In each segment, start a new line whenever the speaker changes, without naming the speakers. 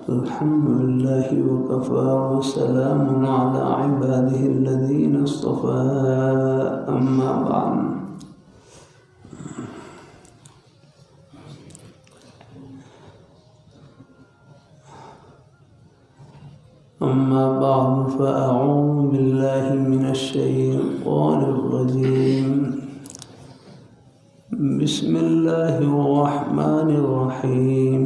الحمد لله وكفى وسلام على عباده الذين اصطفى أما بعد فأعوذ بالله من الشيطان الرجيم بسم الله الرحمن الرحيم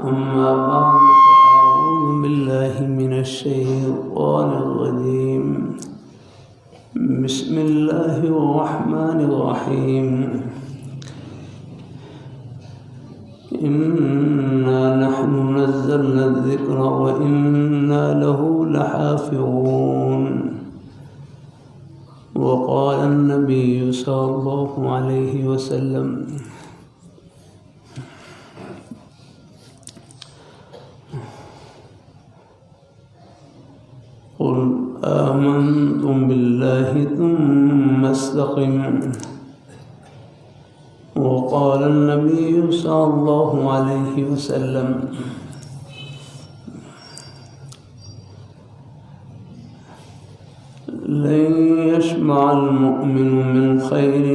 أما بعد فأعوذ بالله من الشيطان الرجيم بسم الله الرحمن الرحيم إنا نحن نزلنا الذكر وإنا له لحافظون وقال النبي صلى الله عليه وسلم قل آمنتم بالله ثم استقم وقال النبي صلى الله عليه وسلم لن يشبع المؤمن من خير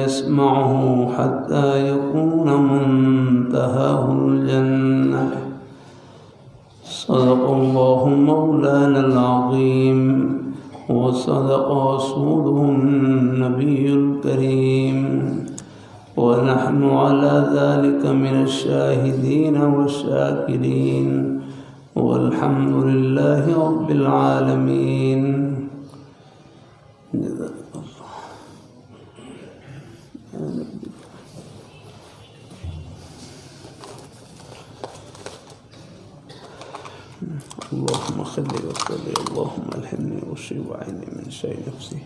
يسمعه حتى يكون منتهاه الجنة صدق الله مولانا العظيم وصدق رسوله النبي الكريم ونحن على ذلك من الشاهدين والشاكرين والحمد لله رب العالمين. اللهم صل وسلم اللهم الهمني واشفي وعيني من شيء نفسي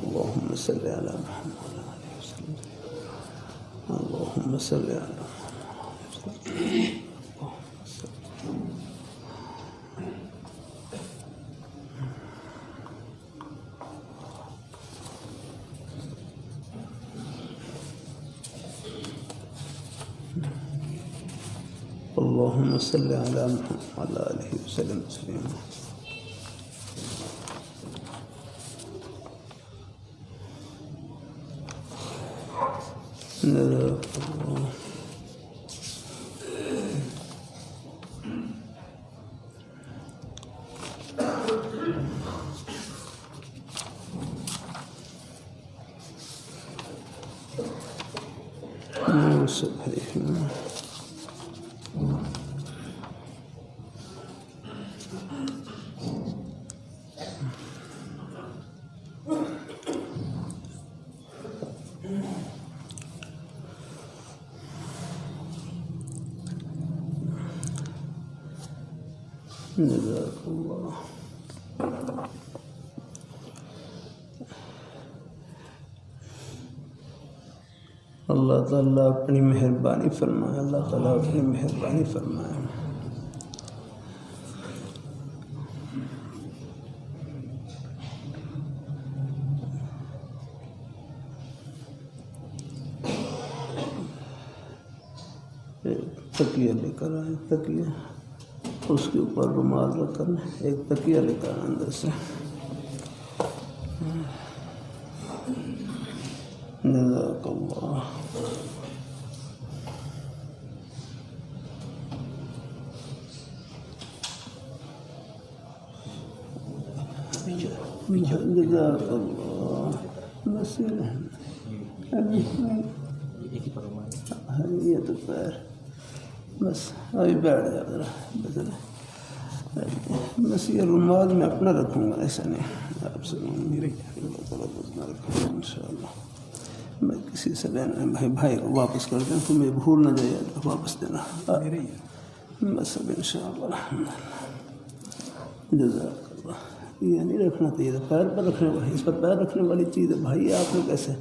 اللهم صل على محمد وعلى آله وسلم اللهم صل على اللهم صل على محمد وعلى آله وسلم تسليما. جزاک اللہ. اللہ تعالیٰ اپنی مہربانی فرمائے. اللہ تعالیٰ اپنی مہربانی فرمائے. تکیہ لے کر آئے. تکیہ اس کے اوپر رومال رکھ کر ایک تکیہ لے کر اندر سے. جزاک اللہ. جزاک اللہ. بس یہ تو پیر بس ابھی بیٹھ جاؤ ذرا. بس یہ رومال میں اپنا رکھوں گا, ایسا نہیں آپ سے میرے اللہ تعالیٰ نہ رکھوں گا ان شاء اللہ. میں کسی سے لینا بھائی کو واپس کر دیں تو میں بھول نہ جائے واپس دینا بس اب ان شاء اللہ. جزاک اللہ. یہ نہیں رکھنا چاہیے تھا, پیر پر رکھنے والی, اس پر پیر رکھنے والی چیز ہے بھائی. آپ نے کیسے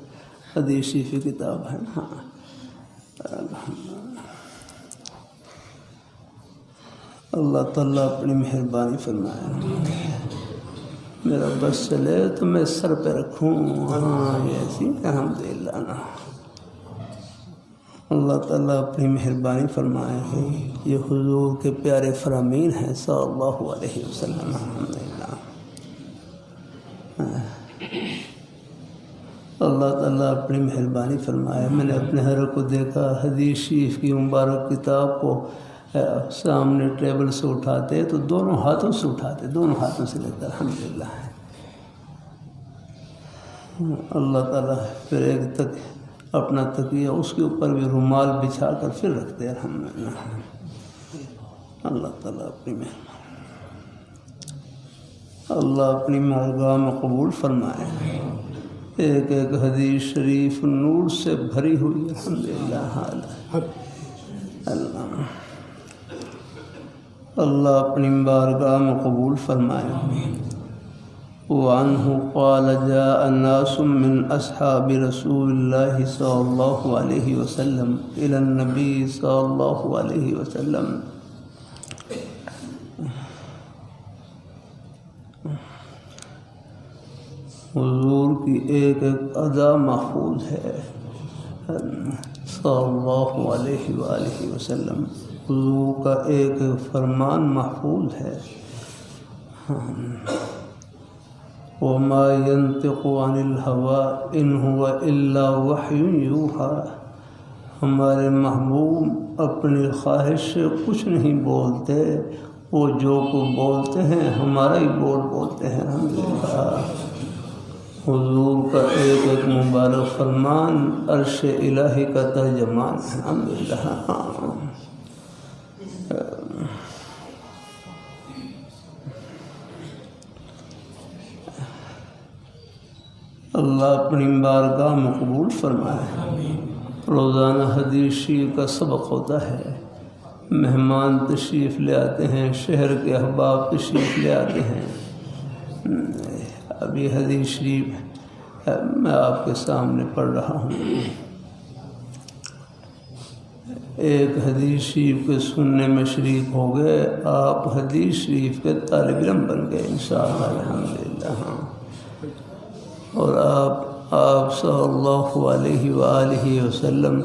حدیث شریف کتاب ہے. ہاں اللہ تعالیٰ اپنی مہربانی فرمائے. میرا بس چلے تو میں سر پہ رکھوں. ہاں ایسی الحمدللہ نا. اللہ تعالیٰ اپنی مہربانی فرمائے. یہ حضور کے پیارے فرامین ہیں صلی اللہ علیہ وسلم. الحمدللہ اللہ تعالیٰ اپنی مہربانی فرمائے. میں نے اپنے گھر کو دیکھا، حدیث شریف کی مبارک کتاب کو سامنے ٹیبل سے اٹھاتے تو دونوں ہاتھوں سے اٹھاتے، دونوں ہاتھوں سے لیتے. الحمدللہ اللہ تعالیٰ پھر ایک تک اپنا تکیہ اس کے اوپر بھی رومال بچھا کر پھر رکھتے. الحمدللہ اللہ تعالیٰ اپنی اللہ اپنی بارگاہ میں قبول فرمائے. ایک ایک حدیث شریف نور سے بھری ہوئی. الحمدللہ اللہ اپنی بارگاہ میں قبول فرمائے. وعنہ قال جاء ناس من اصحاب رسول اللہ صلی اللہ علیہ وسلم الى النبی صلی اللہ علیہ وسلم حضور کی ایک ایک ادا محفوظ ہے صلی اللہ علیہ وآلہ وسلم. حضور کا ایک فرمان محفوظ ہے. وما ينطق عن الهوى ان هو الا وحی یوحی. ہمارے محبوب اپنی خواہش سے کچھ نہیں بولتے، وہ جو کچھ بولتے ہیں ہمارا ہی بولتے ہیں. الحمدللہ حضور کا ایک ایک مبارک فرمان عرش الہی کا ترجمان ہے. الحمدللہ اللہ اپنی بارگاہ میں قبول فرمائے. روزانہ حدیث شریف کا سبق ہوتا ہے. مہمان تشریف لے آتے ہیں، شہر کے احباب تشریف لے آتے ہیں. ابھی حدیث شریف میں آپ کے سامنے پڑھ رہا ہوں. ایک حدیث شریف کے سننے میں شریک ہو گئے، آپ حدیث شریف کے طالب علم بن گئے انشاءاللہ. الحمدللہ اور آپ صلی اللہ علیہ وآلہ وسلم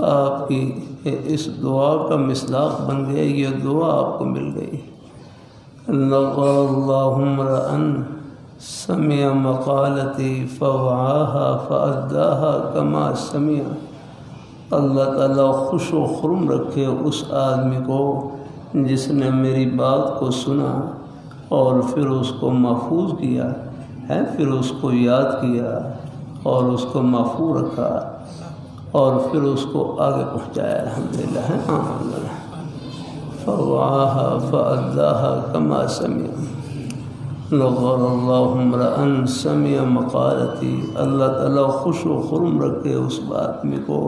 آپ کی اس دعا کا مصداق بن گئے. یہ دعا آپ کو مل گئی. اللہم رأن سمع مقالتی فوعاها فأداها کما سمع. اللہ تعالیٰ خوش و خرم رکھے اس آدمی کو جس نے میری بات کو سنا اور پھر اس کو محفوظ کیا ہے، پھر اس کو یاد کیا اور اس کو محفوظ رکھا اور پھر اس کو آگے پہنچایا. الحمدللہ فوعاها فأداها کما سمع. نظر اللہم رأن سمع مقالتی. اللہ تعالیٰ خوش و خرم رکھے اس آدمی کو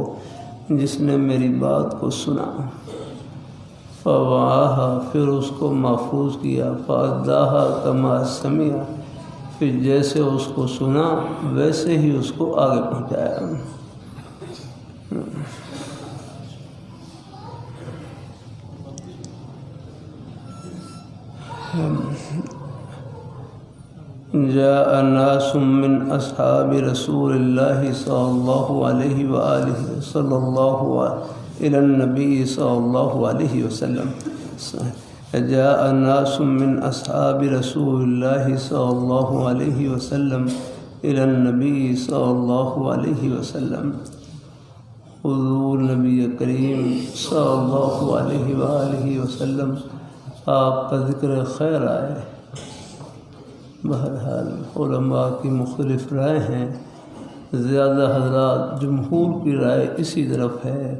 جس نے میری بات کو سنا، فوعاها پھر اس کو محفوظ کیا، فأداها کما سمع پھر جیسے اس کو سنا ویسے ہی اس کو آگے پہنچایا. جاء ناس من اصحاب رسول اللہ صلی اللہ علیہ وآلہ صلی اللہ الى النبی صلی اللہ علیہ وسلم. جاء ناس من اصحاب رسول اللہ صلی اللہ علیہ وسلم الى النبی صلی اللہ علیہ وسلم. حضور نبی کریم صلی اللہ علیہ وآلہ وسلم آپ کا ذکر خیر آئے. بہرحال علماء کی مختلف رائے ہیں. زیادہ حضرات جمہور کی رائے اسی طرف ہے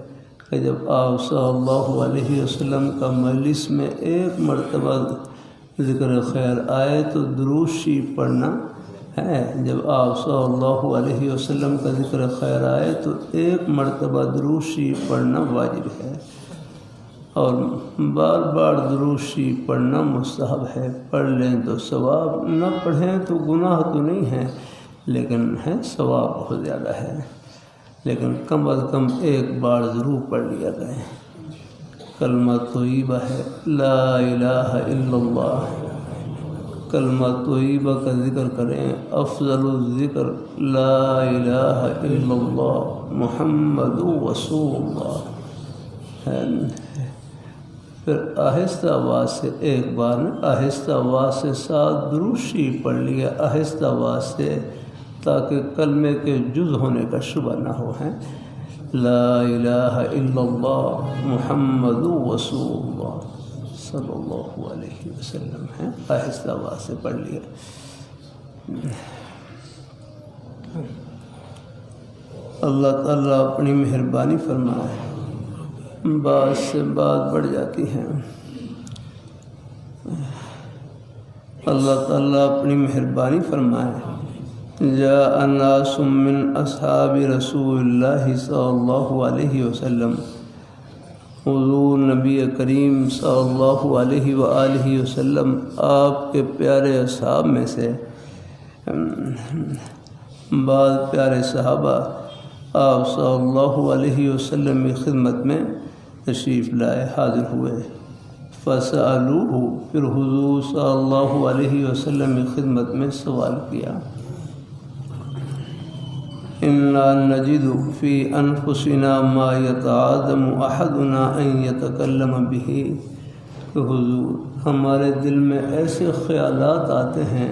کہ جب آپ صلی اللہ علیہ وسلم کا مجلس میں ایک مرتبہ ذکر خیر آئے تو درود شریف پڑھنا ہے. جب آپ صلی اللہ علیہ وسلم کا ذکر خیر آئے تو ایک مرتبہ درود شریف پڑھنا واجب ہے اور بار بار درود شریف پڑھنا مستحب ہے. پڑھ لیں تو ثواب، نہ پڑھیں تو گناہ تو نہیں ہے لیکن ہے ثواب بہت زیادہ ہے. لیکن کم از کم ایک بار ضرور پڑھ لیا کریں۔ کلمہ طیبہ ہے لا الہ الا اللہ، کلمہ طیبہ کا ذکر کریں، افضل الذکر لا الہ الا اللہ محمد رسول اللہ۔ پھر آہستہ آواز سے ایک بار آہستہ آواز سے ساتھ درود شریف پڑھ لیا آہستہ آواز سے، تاکہ کلمے کے جز ہونے کا شبہ نہ ہو ہے۔ لا الہ الا اللہ محمد رسول اللہ صلی اللہ علیہ وسلم ہے، آہستہ آواز سے پڑھ لیا۔ اللہ تعالیٰ اپنی مہربانی فرمائے، بات سے بات بڑھ جاتی ہے۔ اللہ تعالیٰ اپنی مہربانی فرمائے۔ جاء ناس من اصحاب رسول اللہ صلی اللہ علیہ وسلم، حضور نبی کریم صلی اللہ علیہ وآلہ وسلم آپ کے پیارے اصحاب میں سے بعض پیارے صحابہ آپ صلی اللہ علیہ وسلم کی خدمت میں تشریف لائے، حاضر ہوئے۔ فسألوہ، پھر حضور صلی اللہ علیہ وسلم کی خدمت میں سوال کیا، انا نجد فی انفسنا ما یتعاظم احدنا ان یتکلم بہ، کہ حضور ہمارے دل میں ایسے خیالات آتے ہیں،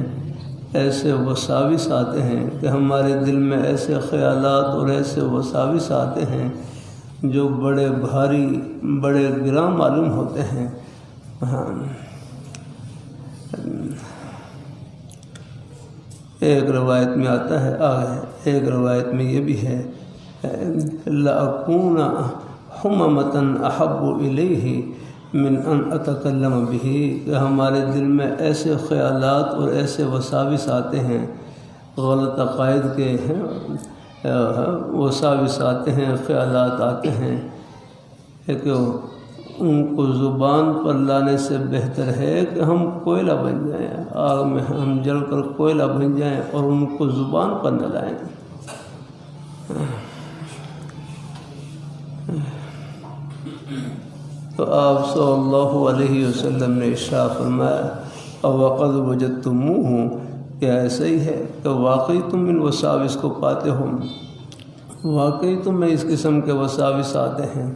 ایسے وساوس آتے ہیں کہ ہمارے دل میں ایسے خیالات اور ایسے وساوس آتے ہیں جو بڑے بھاری بڑے گراں معلوم ہوتے ہیں۔ ایک روایت میں آتا ہے آگے، ایک روایت میں یہ بھی ہے لأکون حممۃ احب الیہ من ان اتکلم بہ، کہ ہمارے دل میں ایسے خیالات اور ایسے وساوس آتے ہیں، غلط عقائد کے ہیں وساوس آتے ہیں، خیالات آتے ہیں کہ ان کو زبان پر لانے سے بہتر ہے کہ ہم کوئلہ بن جائیں، آگ میں ہم جل کر کوئلہ بن جائیں اور ان کو زبان پر نہ لائیں۔ تو آپ صلی اللہ علیہ وسلم نے ارشاد فرمایا اوقد وجدتموہ، کیا ایسا ہی ہے کہ واقعی تم ان وساوس کو پاتے ہو، واقعی تمہیں اس قسم کے وساوس آتے ہیں؟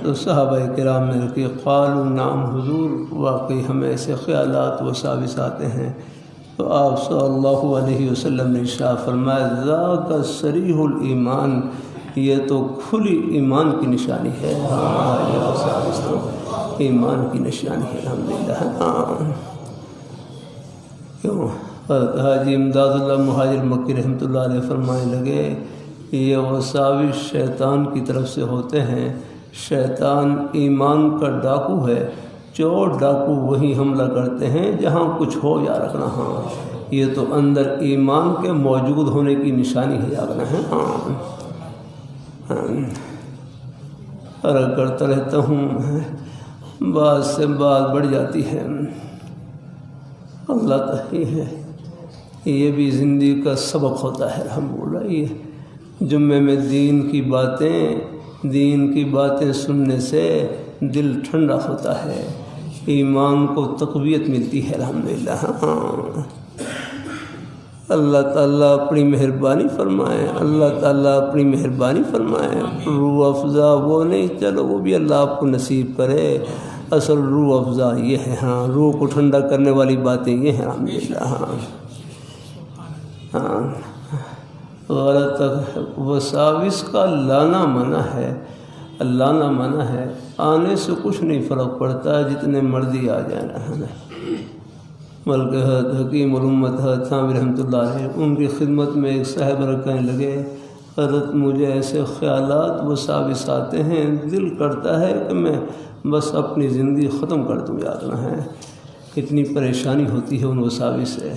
تو صحابہ کرام نے کہ قالوا نعم حضور، واقعی ہمیں ایسے خیالات وساوس آتے ہیں۔ تو آپ صلی اللہ علیہ وسلم نے ارشاد فرمایا ذاک صریح الایمان، یہ تو کھلی ایمان کی نشانی ہے۔ یہ وساوس تو ایمان کی نشانی ہے، الحمدللہ۔ کیوں حاجی امداد اللہ مہاجر مکی رحمۃ اللہ علیہ فرمانے لگے یہ وساوس شیطان کی طرف سے ہوتے ہیں، شیطان ایمان کا ڈاکو ہے، چور ڈاکو وہیں حملہ کرتے ہیں جہاں کچھ ہو یا رکھنا، ہاں یہ تو اندر ایمان کے موجود ہونے کی نشانی ہے، یاد رہے۔ عرض کرتا رہتا ہوں، بات سے بات بڑھ جاتی ہے۔ اللہ تعالی ہے، یہ بھی زندگی کا سبق ہوتا ہے الحمدللہ۔ یہ جمعے میں دین کی باتیں سننے سے دل ٹھنڈا ہوتا ہے، ایمان کو تقویت ملتی ہے الحمدللہ۔ اللہ تعالیٰ اپنی مہربانی فرمائے، اللہ تعالیٰ اپنی مہربانی فرمائے۔ روح افزا وہ نہیں، چلو وہ بھی اللہ آپ کو نصیب کرے، اصل روح افزا یہ ہے، ہاں روح کو ٹھنڈا کرنے والی باتیں یہ ہیں الحمدللہ۔ ہاں غلط وساوس کا لانا منع ہے، لانا منع ہے، آنے سے کچھ نہیں فرق پڑتا، جتنے مرضی آ جائیں۔ بلکہ حکیم الامت حضرت ثانوی رحمۃ اللہ علیہ ان کی خدمت میں ایک صاحب کہنے لگے حضرت مجھے ایسے خیالات وساوس آتے ہیں، دل کرتا ہے کہ میں بس اپنی زندگی ختم کر دوں، یاد نہ ہے کتنی پریشانی ہوتی ہے ان وساوس سے۔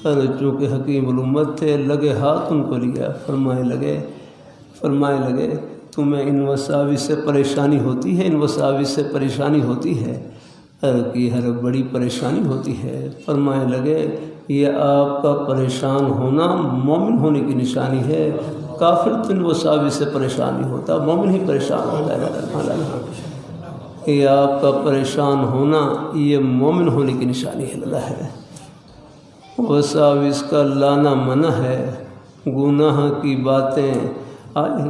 حضرت چونکہ حکیم الامت تھے، لگے ہاتھ ان کو لیا، فرمائے لگے تمہیں ان وساوس سے پریشانی ہوتی ہے، ان وساوس سے پریشانی ہوتی ہے کہ ہر بڑی پریشانی ہوتی ہے۔ فرمانے لگے یہ آپ کا پریشان ہونا مومن ہونے کی نشانی ہے، کافر تو وساوس سے پریشان نہیں ہوتا، مومن ہی پریشان ہوتا ہے۔ یہ آپ کا پریشان ہونا یہ مومن ہونے کی نشانی ہے۔ وساوس کا لانا منع ہے، گناہ کی باتیں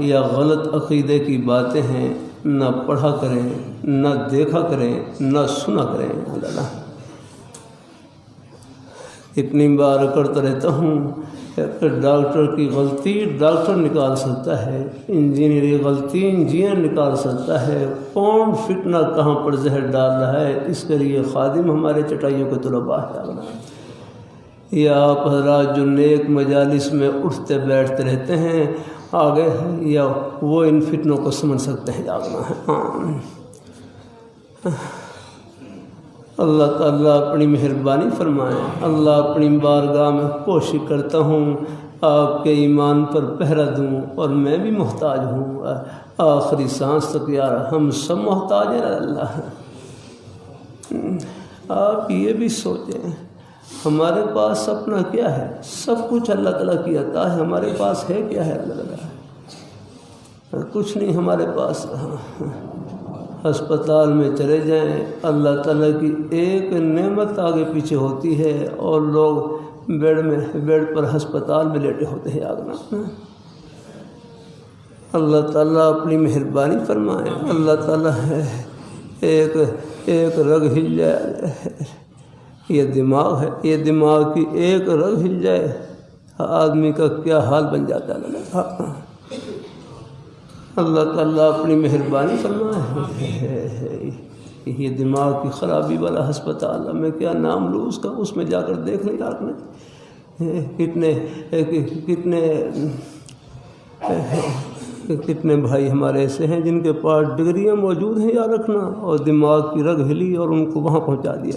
یا غلط عقیدے کی باتیں ہیں نہ پڑھا کریں، نہ دیکھا کریں، نہ سنا کریں۔ اللہ اتنی بار کرتا رہتا ہوں کہ ڈاکٹر کی غلطی ڈاکٹر نکال سکتا ہے، انجینئر کی غلطی انجینئر نکال سکتا ہے، کون فتنہ کہاں پر زہر ڈال رہا ہے اس کے لیے خادم ہمارے چٹائیوں کے طلباء ہے۔ یا آپ حضرات جو نیک مجالس میں اٹھتے بیٹھتے رہتے ہیں آگے، یا وہ ان فتنوں کو سمجھ سکتے ہیں، جاگنا ہے۔ اللہ تعالیٰ اپنی مہربانی فرمائے۔ اللہ اپنی بارگاہ میں کوشش کرتا ہوں آپ کے ایمان پر پہرا دوں، اور میں بھی محتاج ہوں آخری سانس تک، یار ہم سب محتاج ہیں اللہ۔ آپ یہ بھی سوچیں ہمارے پاس اپنا کیا ہے؟ سب کچھ اللہ تعالیٰ کی عطا ہے، ہمارے پاس ہے کیا ہے؟ اللہ تعالیٰ کچھ نہیں ہمارے پاس۔ ہسپتال میں چلے جائیں، اللہ تعالیٰ کی ایک نعمت آگے پیچھے ہوتی ہے اور لوگ بیڈ پر ہسپتال میں لیٹے ہوتے ہیں۔ آگنا اللہ تعالیٰ اپنی مہربانی فرمائے۔ اللہ تعالیٰ ہے ایک رگ ہل جائے، یہ دماغ ہے، یہ دماغ کی ایک رگ ہل جائے آدمی کا کیا حال بن جاتا ہے۔ اللہ تعالیٰ اپنی مہربانی فرمائے۔ یہ دماغ کی خرابی والا ہسپتال، میں کیا نام لوں اس کا، اس میں جا کر دیکھ لیں آپ نے کتنے بھائی ہمارے ایسے ہیں جن کے پاس ڈگریاں موجود ہیں یا رکھنا، اور دماغ کی رگ ہلی اور ان کو وہاں پہنچا دیا۔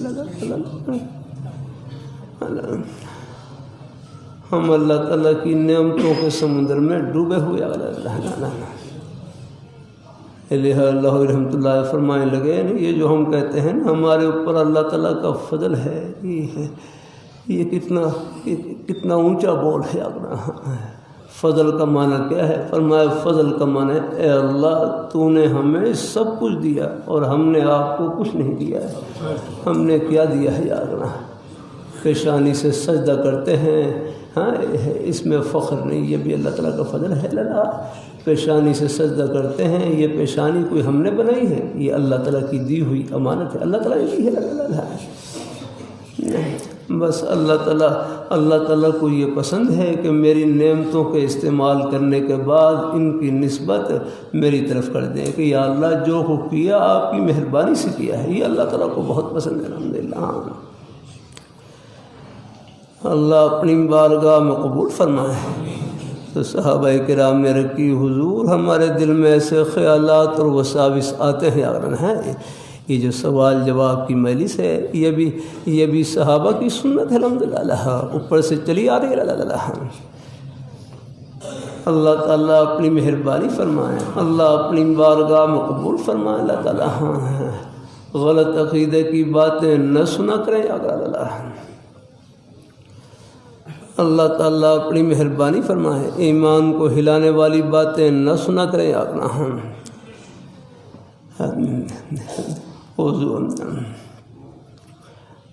ہم اللہ تعالیٰ کی نعمتوں کے سمندر میں ڈوبے ہوئے۔ اللہ رحمۃ اللہ فرمانے لگے، یہ جو ہم کہتے ہیں نا ہمارے اوپر اللہ تعالیٰ کا فضل ہے، یہ کتنا اونچا بول ہے۔ فضل کا معنی کیا ہے؟ فرمایا فضل کا معنی ہے اے اللہ تو نے ہمیں سب کچھ دیا اور ہم نے آپ کو کچھ نہیں دیا ہے۔ ہم نے کیا دیا ہے یار؟ پیشانی سے سجدہ کرتے ہیں، ہاں اس میں فخر نہیں، یہ بھی اللہ تعالیٰ کا فضل ہے۔ پیشانی سے سجدہ کرتے ہیں، یہ پیشانی کوئی ہم نے بنائی ہے، یہ اللہ تعالیٰ کی دی ہوئی امانت ہے، اللہ تعالیٰ نے دی ہے۔ بس اللہ تعالیٰ کو یہ پسند ہے کہ میری نعمتوں کے استعمال کرنے کے بعد ان کی نسبت میری طرف کر دیں کہ یا اللہ جو کو کیا آپ کی مہربانی سے کیا ہے، یہ اللہ تعالیٰ کو بہت پسند ہے۔ الحمدللہ اللہ اپنی بارگاہ میں قبول فرمائے۔ تو صحابہ کرام نے رکھی حضور ہمارے دل میں ایسے خیالات اور وساوس آتے ہیں، یہ جو سوال جواب کی مجلس ہے یہ بھی صحابہ کی سنت ہے، الحمدللہ اوپر سے چلی آ رہی ہے۔ اللہ تعالیٰ اپنی مہربانی فرمائے، اللہ اپنی بارگاہ میں قبول فرمائے۔ اللہ تعالیٰ غلط عقیدے کی باتیں نہ سنا کریں۔ اللہ تعالیٰ اپنی مہربانی فرمائے، ایمان کو ہلانے والی باتیں نہ سنا کریں۔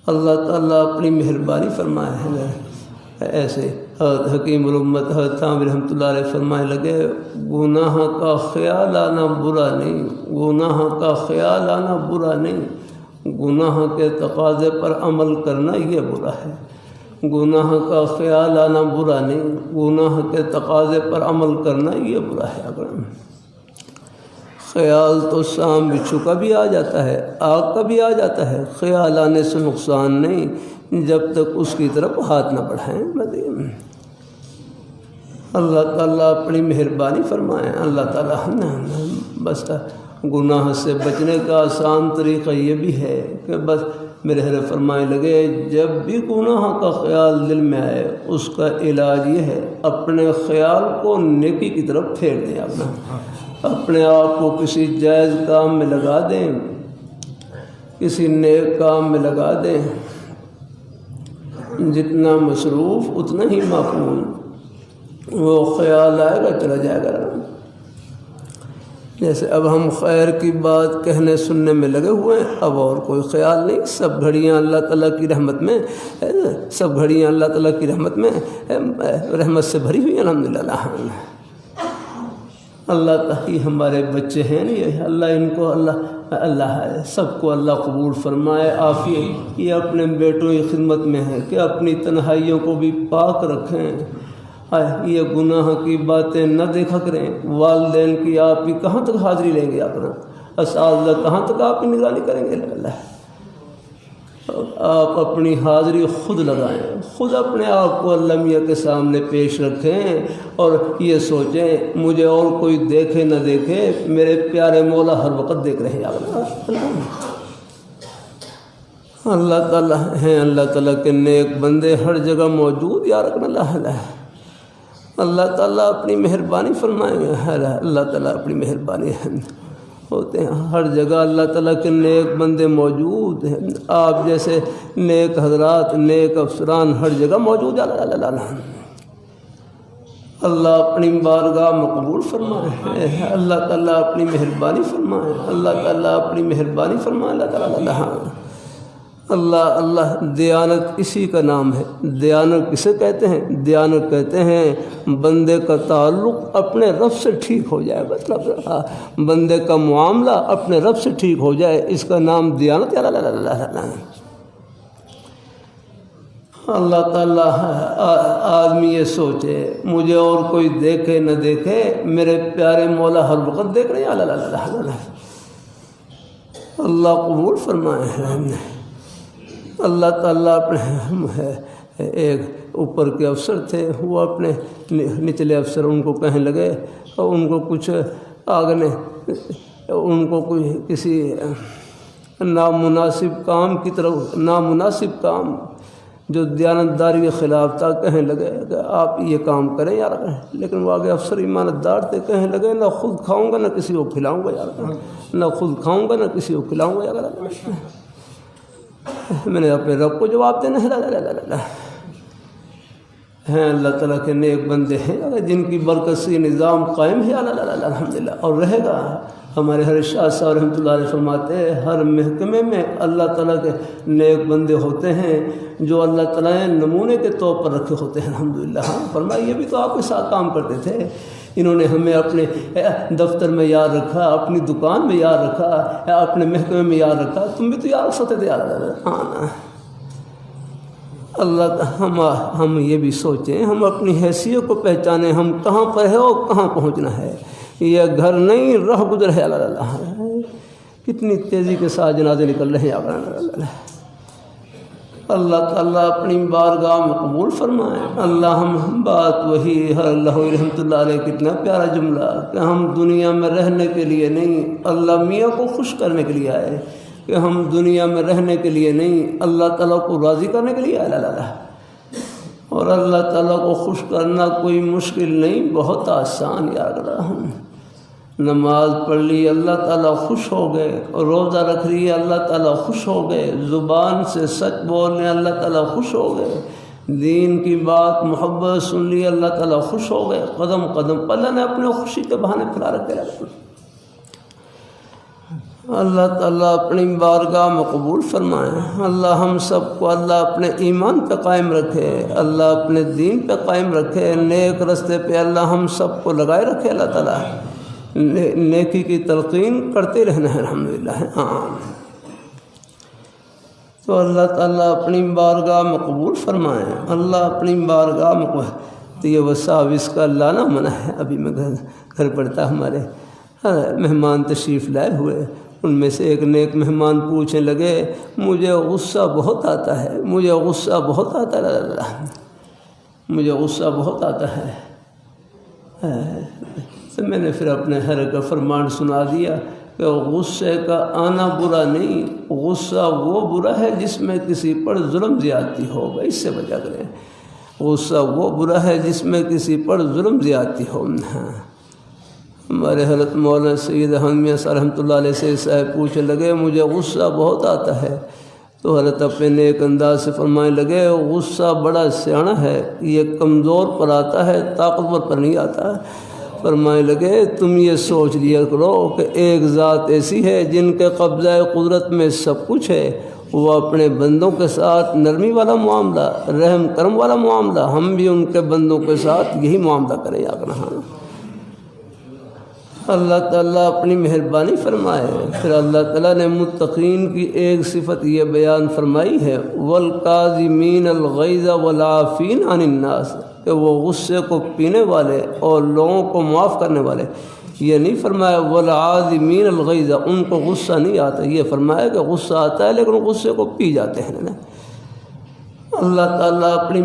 اللہ تعالیٰ اپنی مہربانی فرمائے۔ ایسے حکیم الامت حضرت تھانوی رحمۃ اللہ علیہ فرمائے لگے، گناہ کا خیال آنا برا نہیں، گناہ کا خیال آنا برا نہیں، گناہ کے تقاضے پر عمل کرنا یہ برا ہے۔ گناہ کا خیال آنا برا نہیں، گناہ کے تقاضے پر عمل کرنا یہ برا ہے۔ خیال تو سام بچھو کا بھی آ جاتا ہے، آگ کا بھی آ جاتا ہے، خیال آنے سے نقصان نہیں جب تک اس کی طرف ہاتھ نہ بڑھائیں۔ اللہ تعالیٰ اپنی مہربانی فرمائیں۔ اللہ تعالیٰ بس گناہ سے بچنے کا آسان طریقہ یہ بھی ہے کہ بس میرے حضرت فرمائے لگے، جب بھی گناہ کا خیال دل میں آئے اس کا علاج یہ ہے اپنے خیال کو نیکی کی طرف پھیر دیں، اپنے آپ کو کسی جائز کام میں لگا دیں، کسی نیک کام میں لگا دیں، جتنا مصروف اتنا ہی معقول، وہ خیال آئے گا چلا جائے گا۔ جیسے اب ہم خیر کی بات کہنے سننے میں لگے ہوئے ہیں، اب اور کوئی خیال نہیں، سب گھڑیاں اللہ تعالیٰ کی رحمت میں، سب گھڑیاں اللہ تعالیٰ کی رحمت میں رحمت سے بھری ہوئی، الحمدللہ۔ اللہ تعالیٰ ہمارے بچے ہیں، یہ اللہ ان کو اللہ ہے، سب کو اللہ قبول فرمائے، عافیت یہ اپنے بیٹوں کی خدمت میں ہے کہ اپنی تنہائیوں کو بھی پاک رکھیں، یہ گناہ کی باتیں نہ دیکھا کریں، والدین کی آپ کی کہاں تک حاضری لیں گے اپنا، اساتذہ کہاں تک آپ کی نگرانی کریں گے، اللہ آپ اپنی حاضری خود لگائیں، خود اپنے آپ کو اللہ میاں کے سامنے پیش رکھیں اور یہ سوچیں مجھے اور کوئی دیکھے نہ دیکھے، میرے پیارے مولا ہر وقت دیکھ رہے ہیں۔ اللہ تعالیٰ ہیں، اللہ تعالیٰ کے نیک بندے ہر جگہ موجود، یا رکن اللہ تعالیٰ اپنی مہربانی فرمائیں گے، اللہ تعالیٰ اپنی مہربانی ہوتے ہیں ہر جگہ، اللہ تعالیٰ کے نیک بندے موجود ہیں، آپ جیسے نیک حضرات، نیک افسران ہر جگہ موجود ہیں، اللہ اپنی بارگاہ مقبول فرمائے، اللہ تعالیٰ اپنی مہربانی فرمائے، اللہ تعالیٰ اپنی مہربانی فرمائے، اللہ تعالیٰ اللہ دیانت اسی کا نام ہے۔ دیانت کسے کہتے ہیں؟ دیانت کہتے ہیں بندے کا تعلق اپنے رب سے ٹھیک ہو جائے، مطلب بندے کا معاملہ اپنے رب سے ٹھیک ہو جائے، اس کا نام دیانت۔ اللہ تعالیٰ آدمی یہ سوچے مجھے اور کوئی دیکھے نہ دیکھے، میرے پیارے مولا ہر وقت دیکھ رہے ہیں، اللہ قبول فرمائے۔ اللہ تعالیٰ اپنے ایک اوپر کے افسر تھے، وہ اپنے نچلے افسر ان کو کہنے لگے، اور ان کو کچھ آگے ان کو کوئی کسی نامناسب کام کی طرف، نامناسب کام جو دیانتداری کے خلاف تھا، کہنے لگے کہ آپ یہ کام کریں یار، لیکن وہ آگے افسر ایماندار تھے، کہنے لگے نہ خود کھاؤں گا نہ کسی کو کھلاؤں گا یار، نہ خود کھاؤں گا نہ کسی کو کھلاؤں گا یار، میں نے اپنے رب کو جواب دینا ہے۔ ہیں اللہ تعالیٰ کے نیک بندے ہیں جن کی برکت سے نظام قائم ہے، الحمدللہ، اور رہے گا۔ ہمارے ہر شاہ صاحب رحمۃ اللہ علیہ فرماتے ہیں ہر محکمے میں اللہ تعالیٰ کے نیک بندے ہوتے ہیں جو اللہ تعالیٰ نے نمونے کے طور پر رکھے ہوتے ہیں، الحمدللہ۔ فرمایا یہ بھی تو آپ کے ساتھ کام کرتے تھے، انہوں نے ہمیں اپنے دفتر میں یاد رکھا، اپنی دکان میں یاد رکھا، اپنے محکمے میں یاد رکھا، تم بھی تو یاد رکھ سکتے تھے یار۔ اللہ ہم یہ بھی سوچیں، ہم اپنی حیثیت کو پہچانیں، ہم کہاں پر ہے اور کہاں پہنچنا ہے، یہ گھر نہیں راہ گزر ہے۔ اللہ کتنی تیزی کے ساتھ جنازے نکل رہے ہیں، اللہ تعالیٰ اپنی بارگاہ میں قبول فرمائے۔ اللہ ہم بات وہی ہر اللہ رحمۃ اللہ علیہ، کتنا پیارا جملہ کہ ہم دنیا میں رہنے کے لیے نہیں، اللہ میاں کو خوش کرنے کے لیے آئے، کہ ہم دنیا میں رہنے کے لیے نہیں، اللہ تعالیٰ کو راضی کرنے کے لیے آئے۔ اور اللہ تعالیٰ کو خوش کرنا کوئی مشکل نہیں، بہت آسان یاد رہا۔ نماز پڑھ لی اللہ تعالیٰ خوش ہو گئے، اور روزہ رکھ لی اللہ تعالیٰ خوش ہو گئے، زبان سے سچ بولنے اللہ تعالیٰ خوش ہو گئے، دین کی بات محبت سن لی اللہ تعالیٰ خوش ہو گئے، قدم قدم پر اللہ نے اپنے خوشی کے بہانے پھیلا رکھے۔ اللہ تعالیٰ اپنی بارگاہ میں قبول فرمائے۔ اللہ ہم سب کو اللہ اپنے ایمان پہ قائم رکھے، اللہ اپنے دین پہ قائم رکھے، نیک رستے پہ اللہ ہم سب کو لگائے رکھے۔ اللہ تعالیٰ نیکی کی تلقین کرتے رہنا ہے، الحمدللہ۔ تو اللہ تعالیٰ اپنی بارگاہ میں قبول فرمائے، اللہ اپنی بارگاہ میں تو یہ وصاب اس کا لانا منع ہے۔ ابھی میں گھر پڑتا ہمارے مہمان تشریف لائے ہوئے، ان میں سے ایک نیک مہمان پوچھنے لگے مجھے غصہ بہت آتا ہے، مجھے غصہ بہت آتا ہے، مجھے غصہ بہت آتا ہے۔ تو میں نے پھر اپنے ہر کا فرمان سنا دیا کہ غصے کا آنا برا نہیں، غصہ وہ برا ہے جس میں کسی پر ظلم زیادتی ہوگا، اس سے بچا کریں۔ غصہ وہ برا ہے جس میں کسی پر ظلم زیادتی ہو۔ ہمارے حضرت مولانا سید احمد میاں صاحب رحمۃ اللہ علیہ سے صاحب پوچھنے لگے مجھے غصہ بہت آتا ہے، تو حضرت اپنے نیک انداز سے فرمانے لگے غصہ بڑا سیانا ہے، یہ کمزور پر آتا ہے، طاقتور پر نہیں آتا ہے۔ فرمانے لگے تم یہ سوچ لیا کرو کہ ایک ذات ایسی ہے جن کے قبضہ قدرت میں سب کچھ ہے، وہ اپنے بندوں کے ساتھ نرمی والا معاملہ، رحم کرم والا معاملہ، ہم بھی ان کے بندوں کے ساتھ یہی معاملہ کریں یا کرنا۔ اللہ تعالیٰ اپنی مہربانی فرمائے۔ پھر اللہ تعالیٰ نے متقین کی ایک صفت یہ بیان فرمائی ہے، والکاظمین الغیظ والعافین عن الناس، کہ وہ غصے کو پینے والے اور لوگوں کو معاف کرنے والے۔ یہ نہیں فرمایا والعاظمین الغیظ، ان کو غصہ نہیں آتا، یہ فرمایا کہ غصہ آتا ہے لیکن غصے کو پی جاتے ہیں۔ اللہ تعالیٰ اپنی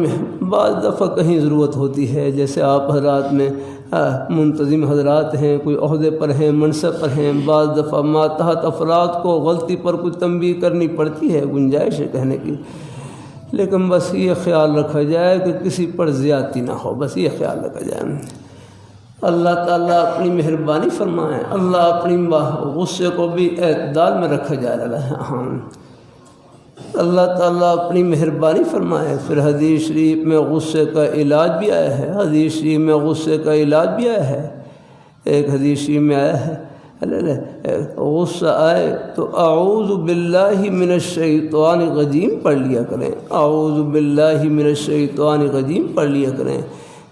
بعض دفعہ کہیں ضرورت ہوتی ہے، جیسے آپ حضرات میں منتظم حضرات ہیں، کوئی عہدے پر ہیں، منصب پر ہیں، بعض دفعہ ماتحت افراد کو غلطی پر کوئی تنبیہ کرنی پڑتی ہے، گنجائش ہے کہنے کی، لیکن بس یہ خیال رکھا جائے کہ کسی پر زیادتی نہ ہو، بس یہ خیال رکھا جائے۔ اللہ تعالیٰ اپنی مہربانی فرمائے، اللہ اپنی غصے کو بھی اعتدال میں رکھا جائے۔ اللہ تعالیٰ اپنی مہربانی فرمائے۔ پھر حدیث شریف میں غصے کا علاج بھی آیا ہے، حدیث شریف میں غصے کا علاج بھی آیا ہے۔ ایک حدیث شریف میں آیا ہے غصہ آئے تو اعوذ باللہ من الشیطان الرجیم پڑھ لیا کریں، اعوذ باللہ من الشیطان الرجیم پڑھ لیا کریں۔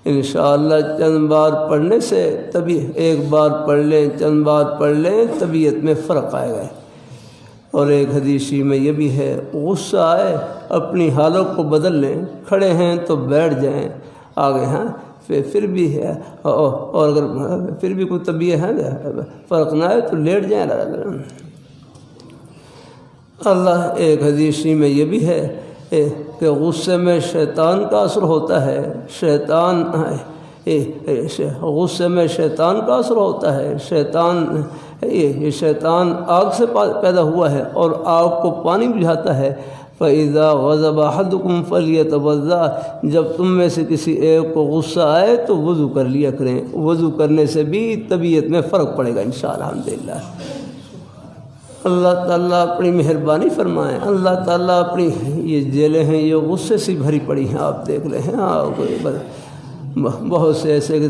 انشاءاللہ چند بار پڑھنے سے تبھی، ایک بار پڑھ لیں، چند بار پڑھ لیں، طبیعت میں فرق آئے گا۔ اور ایک حدیث میں یہ بھی ہے، غصہ آئے اپنی حالت کو بدل لیں، کھڑے ہیں تو بیٹھ جائیں آگے، ہاں پھر بھی ہے، اور اگر پھر بھی کوئی طبیعت ہے فرق نہ آئے تو لیٹ جائیں۔ اللہ ایک حدیث میں یہ بھی ہے کہ غصے میں شیطان کا اثر ہوتا ہے، غصے میں شیطان کا اثر ہوتا ہے، یہ شیطان آگ سے پیدا ہوا ہے اور آگ کو پانی بجھاتا ہے۔ فَإِذَا غَضَبَ أَحَدُكُمْ فَلْيَتَوَضَّأْ، جب تم میں سے کسی ایک کو غصہ آئے تو وضو کر لیا کریں، وضو کرنے سے بھی طبیعت میں فرق پڑے گا انشاءاللہ الحمدللہ۔ اللہ تعالیٰ اپنی مہربانی فرمائیں۔ اللہ تعالیٰ اپنی یہ جیلیں ہیں یہ غصے سے بھری پڑی ہیں، آپ دیکھ لیں ہیں، بہت سے ایسے کہ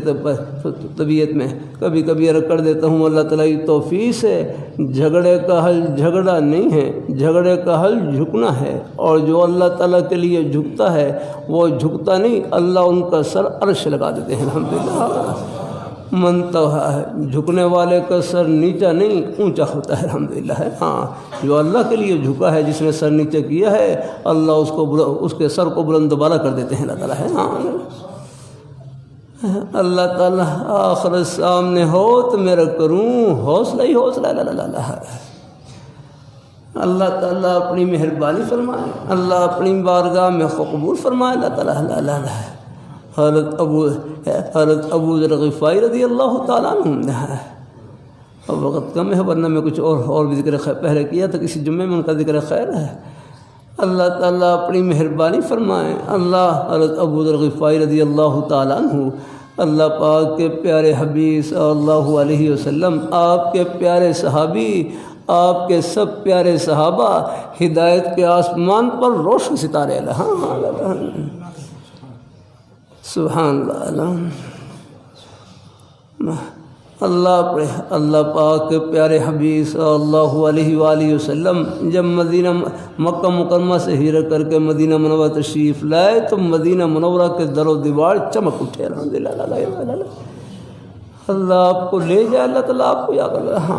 طبیعت میں کبھی کبھی عرض کر دیتا ہوں، اللہ تعالیٰ کی توفیق سے جھگڑے کا حل جھگڑا نہیں ہے، جھگڑے کا حل جھکنا ہے، اور جو اللہ تعالیٰ کے لیے جھکتا ہے وہ جھکتا نہیں، اللہ ان کا سر عرش لگا دیتے ہیں الحمدللہ۔ منتہا ہے جھکنے والے کا سر نیچا نہیں اونچا ہوتا ہے الحمدللہ۔ ہاں جو اللہ کے لیے جھکا ہے، جس نے سر نیچا کیا ہے، اللہ اس کے سر کو بلند دوبارہ کر دیتے ہیں اللہ تعالیٰ۔ ہاں اللہ تعالیٰ آخرت سامنے ہو تو میرا کروں، حوصلہ ہی حوصلہ۔ اللہ تعالیٰ اپنی مہربانی فرمائے، اللہ اپنی بارگاہ میں قبول فرمائے اللہ تعالیٰ۔ حضرت ابو ذر غفاری رضی اللہ تعالیٰ عنہ، اب وقت کم ہے ورنہ میں کچھ اور بھی ذکر خیر پہلے کیا تھا، کسی جمعے میں ان کا ذکر خیر ہے۔ اللہ تعالیٰ اپنی مہربانی فرمائے، اللہ حضرت ابو ذر غفاری رضی اللہ تعالیٰ عنہ، اللہ پاک کے پیارے حبیب صلی اللہ علیہ وسلم، آپ کے پیارے صحابی، آپ کے سب پیارے صحابہ، ہدایت کے آسمان پر روشن ستارے، سبحان اللہ۔ اللہ پاک کے پیارے حبیب صلی اللہ علیہ وآلہ وسلم جب مکہ مکرمہ سے ہجرت کر کے مدینہ منورہ تشریف لائے تو مدینہ منورہ کے در و دیوار چمک اٹھے الحمدللہ۔ اللہ آپ کو لے جائے، اللہ تعالیٰ آپ کو یاد کر رہا۔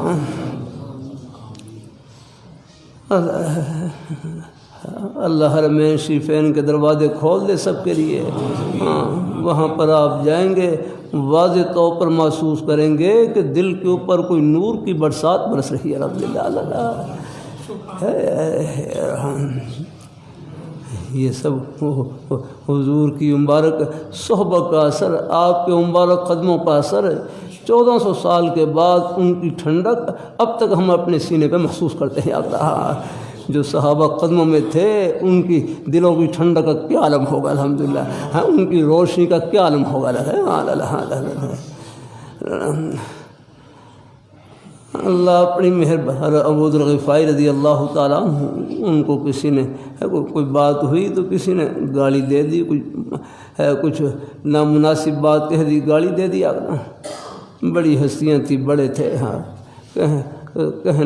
ہاں اللہ حرمین شریفین کے دروازے کھول دے سب کے لیے۔ ہاں وہاں پر آپ جائیں گے، واضح طور پر محسوس کریں گے کہ دل کے اوپر کوئی نور کی برسات برس رہی ہے الحمدللہ۔ یہ سب حضور کی مبارک صحبت کا اثر، آپ کے مبارک قدموں کا اثر، 1400 سال کے بعد ان کی ٹھنڈک اب تک ہم اپنے سینے پہ محسوس کرتے ہیں۔ جو صحابہ قدموں میں تھے ان کی دلوں کی ٹھنڈک کا کیا عالم ہوگا الحمدللہ، ان کی روشنی کا کیا عالم ہوگا۔ اللہ اپنی مہربانی. ابو ذر غفاری رضی اللہ تعالیٰ عنہ ان کو کسی نے کوئی بات ہوئی تو کسی نے گالی دے دی, کچھ نامناسب بات کہہ دی, گالی دے دیا. بڑی ہستیاں تھیں, بڑے تھے. ہاں کہنے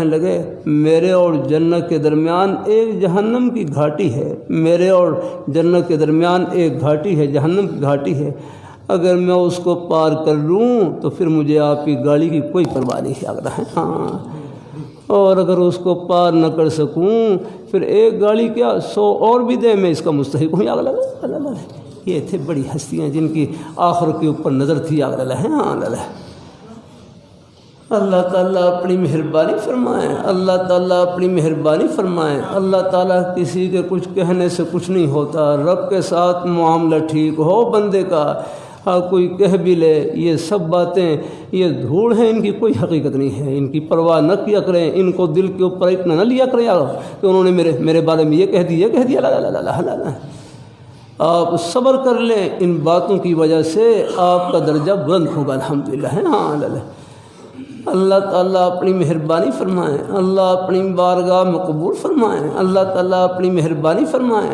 لگے میرے اور جنت کے درمیان ایک جہنم کی گھاٹی ہے, میرے اور جنت کے درمیان ایک گھاٹی ہے, جہنم کی گھاٹی ہے. اگر میں اس کو پار کر لوں تو پھر مجھے آپ کی گاڑی کی کوئی پرواہ نہیں آ رہا ہے. ہاں, اور اگر اس کو پار نہ کر سکوں پھر ایک گاڑی کیا 100 اور بھی دے, میں اس کا مستحق ہوں. اللہ یہ تھے بڑی ہستیاں جن کی آخر کے اوپر نظر تھی. اللہ تعالیٰ اپنی مہربانی فرمائیں, اللہ تعالیٰ اپنی مہربانی فرمائیں. اللہ تعالیٰ کسی کے کچھ کہنے سے کچھ نہیں ہوتا. رب کے ساتھ معاملہ ٹھیک ہو بندے کا, کوئی کہہ بھی لے, یہ سب باتیں یہ دھوڑ ہیں, ان کی کوئی حقیقت نہیں ہے. ان کی پرواہ نہ کیا کریں, ان کو دل کے اوپر اتنا نہ لیا کریں کہ انہوں نے میرے بارے میں یہ کہہ دیا. آپ صبر کر لیں, ان باتوں کی وجہ سے آپ کا درجہ بلند ہوگا. الحمدللہ. ہاں اللہ تعالیٰ اپنی مہربانی فرمائیں, اللہ اپنی بارگاہ میں قبول فرمائیں, اللہ تعالیٰ اپنی مہربانی فرمائیں.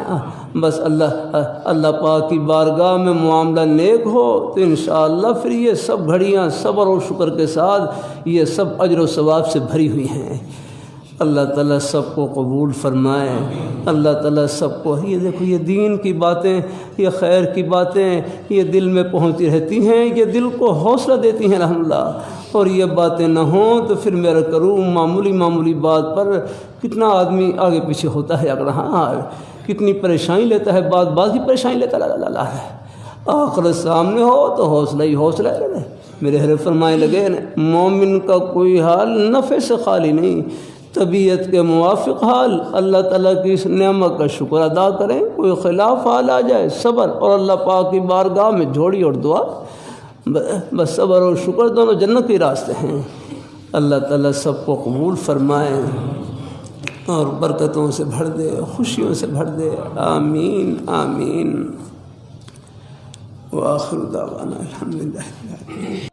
بس اللہ پاک کی بارگاہ میں معاملہ نیک ہو تو انشاءاللہ پھر یہ سب گھڑیاں صبر و شکر کے ساتھ یہ سب اجر و ثواب سے بھری ہوئی ہیں. اللہ تعالیٰ سب کو قبول فرمائے. اللہ تعالیٰ سب کو, یہ دیکھو یہ دین کی باتیں, یہ خیر کی باتیں یہ دل میں پہنچتی رہتی ہیں, یہ دل کو حوصلہ دیتی ہیں الحمدللہ. اور یہ باتیں نہ ہوں تو پھر میرا کروں معمولی بات پر کتنا آدمی آگے پیچھے ہوتا ہے. اگر ہاں کتنی پریشانی لیتا ہے, بات کی پریشانی لیتا ہے. آخرت سامنے ہو تو حوصلہ ہی حوصلہ ہے. میرے حضرت فرمائے لگے مومن کا کوئی حال نفع سے خالی نہیں, طبیعت کے موافق حال. اللہ تعالیٰ کی اس نعمت کا شکر ادا کریں. کوئی خلاف حال آ جائے صبر, اور اللہ پاک کی بارگاہ میں جھوڑی اور دعا. بس صبر اور شکر دونوں جنت کے راستے ہیں. اللہ تعالیٰ سب کو قبول فرمائے اور برکتوں سے بھر دے, خوشیوں سے بھر دے. آمین آمین. وآخر دعوانا الحمدللہ.